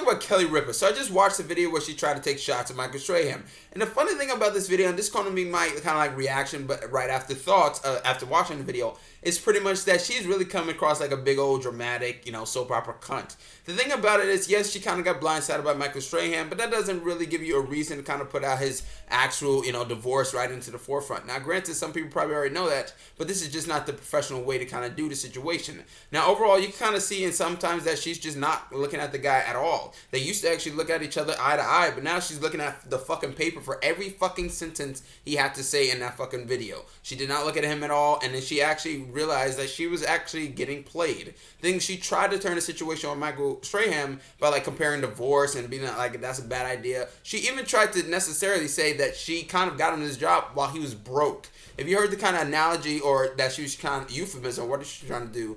about Kelly Ripa. So I just watched the video where she tried to take shots at Michael Strahan. And the funny thing about this video, and this is going to be my kind of like reaction, but right after thoughts, after watching the video, is pretty much that she's really coming across like a big old dramatic, soap opera cunt. The thing about it is, yes, she kind of got blindsided by Michael Strahan, but that doesn't really give you a reason to kind of put out his actual, divorce right into the forefront. Now, granted, some people probably already know that, but this is just not the professional way to kind of do the situation. Now, overall, you kind of see in sometimes that she's just not looking at the guy at all. They used to actually look at each other eye to eye, but now she's looking at the fucking paper for every fucking sentence he had to say in that fucking video. She did not look at him at all, and then she actually realized that she was actually getting played. Then she tried to turn the situation on Michael Strahan by like comparing divorce and being like, that's a bad idea. She even tried to necessarily say that she kind of got him this job while he was broke. If you heard the kind of analogy or that she was kind of euphemism, what is she trying to do?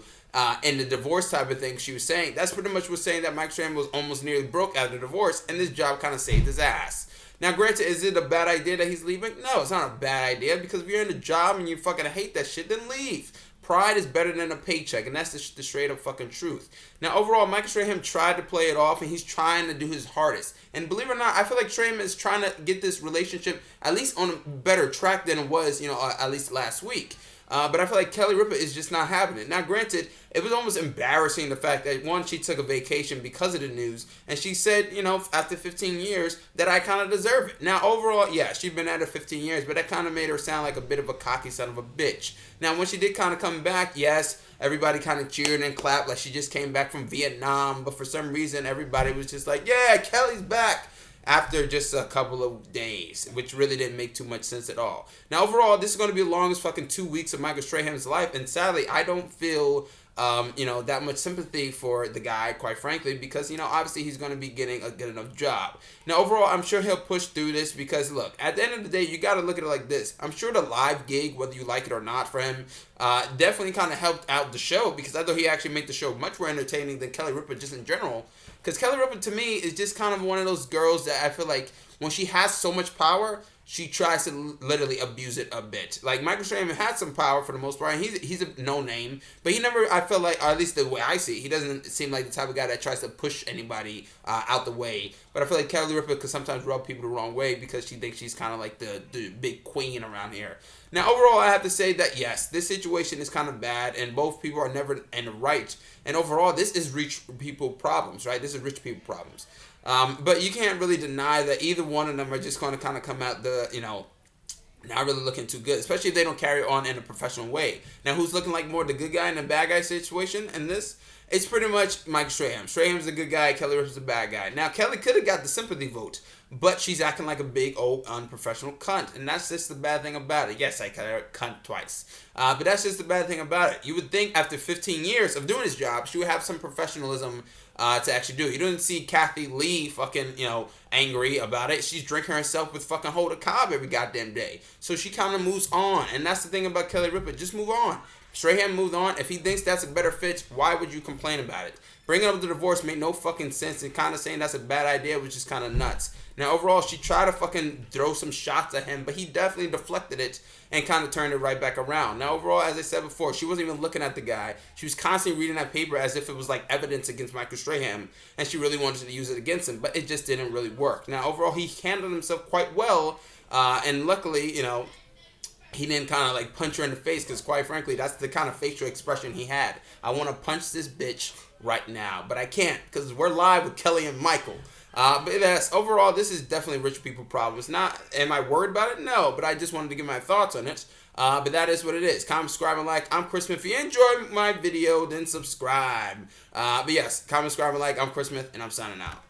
In the divorce type of thing she was saying, that's pretty much was saying that Mike Strahan was almost nearly broke after the divorce, and this job kind of saved his ass. Now, granted, is it a bad idea that he's leaving? No, it's not a bad idea, because if you're in a job and you fucking hate that shit, then leave. Pride is better than a paycheck, and that's the straight up fucking truth. Now, overall, Michael Strahan tried to play it off, and he's trying to do his hardest. And believe it or not, I feel like Strahan is trying to get this relationship at least on a better track than it was, at least last week. But I feel like Kelly Ripa is just not having it. Now, granted, it was almost embarrassing the fact that, one, she took a vacation because of the news, and she said, after 15 years, that I kind of deserve it. Now, overall, yeah, she's been at it 15 years, but that kind of made her sound like a bit of a cocky son of a bitch. Now, when she did kind of come back, yes, everybody kind of cheered and clapped like she just came back from Vietnam, but for some reason, everybody was just like, yeah, Kelly's back, after just a couple of days, which really didn't make too much sense at all. Now, overall, this is going to be the longest fucking 2 weeks of Michael Strahan's life, and sadly, I don't feel, that much sympathy for the guy, quite frankly, because, obviously he's going to be getting a good enough job. Now, overall, I'm sure he'll push through this because, look, at the end of the day, you got to look at it like this. I'm sure the live gig, whether you like it or not for him, definitely kind of helped out the show, because I thought he actually made the show much more entertaining than Kelly Ripa just in general. Because Kelly Ripa, to me, is just kind of one of those girls that I feel like when she has so much power, she tries to literally abuse it a bit. Like, Michael Strahan had some power for the most part, and he's a no-name, but he never, I feel like, or at least the way I see it, he doesn't seem like the type of guy that tries to push anybody out the way. But I feel like Kelly Ripa could sometimes rub people the wrong way because she thinks she's kind of like the big queen around here. Now, overall, I have to say that, yes, this situation is kind of bad, and both people are never in the right. And overall, this is rich people problems, right? This is rich people problems. But you can't really deny that either one of them are just going to kind of come out not really looking too good, especially if they don't carry on in a professional way. Now, who's looking like more the good guy in the bad guy situation in this? It's pretty much Mike Strahan. Strahan's the good guy, Kelly Ripa's the bad guy. Now, Kelly could have got the sympathy vote, but she's acting like a big old unprofessional cunt, and that's just the bad thing about it. Yes, I call her cunt twice, but that's just the bad thing about it. You would think after 15 years of doing this job, she would have some professionalism to actually do it. You didn't see Kathy Lee fucking, angry about it. She's drinking herself with fucking Hoda Cobb every goddamn day. So she kind of moves on, and that's the thing about Kelly Ripa. Just move on. Strahan moved on. If he thinks that's a better fit, why would you complain about it? Bringing up the divorce made no fucking sense, and kind of saying that's a bad idea was just kind of nuts. Now, overall, she tried to fucking throw some shots at him, but he definitely deflected it and kind of turned it right back around. Now, overall, as I said before, she wasn't even looking at the guy. She was constantly reading that paper as if it was like evidence against Michael Strahan, and she really wanted to use it against him, but it just didn't really work. Now, overall, he handled himself quite well, and luckily, he didn't kind of like punch her in the face, because quite frankly, that's the kind of facial expression he had. I want to punch this bitch right now, but I can't, because we're live with Kelly and Michael. But yes, overall, this is definitely rich people problems. Not, am I worried about it? No, but I just wanted to give my thoughts on it. But that is what it is. Comment, subscribe, and like. I'm Chris Smith. If you enjoyed my video, then subscribe. But yes, comment, subscribe, and like. I'm Chris Smith, and I'm signing out.